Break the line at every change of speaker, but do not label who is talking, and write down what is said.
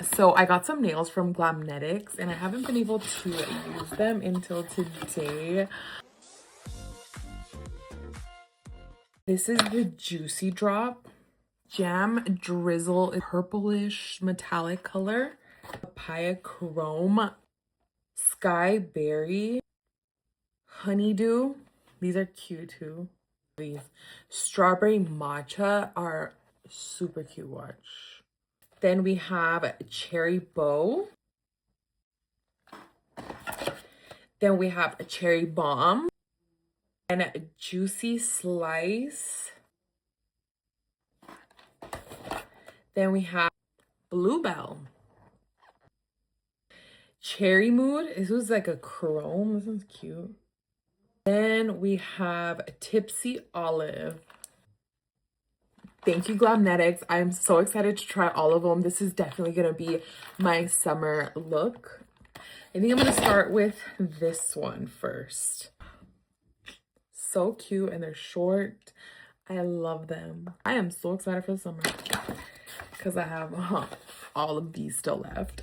So I got some nails from GLAMNETIC and I haven't been able to use them until today. This is the Juicy Drop. Jam Drizzle, purplish metallic color. Papaya Chrome. Sky Berry. Honeydew. These are cute too. These Strawberry Matcha are super cute, watch. Then we have Cherry Bow. Then we have a Cherry Bomb. And a Juicy Slice. Then we have Bluebell. Cherry Mood. This was like a chrome. This one's cute. Then we have Tipsy Olive. Thank you, GLAMNETIC. I'm so excited to try all of them. This is definitely going to be my summer look. I think I'm going to start with this one first. So cute, and they're short. I love them. I am so excited for the summer because I have all of these still left.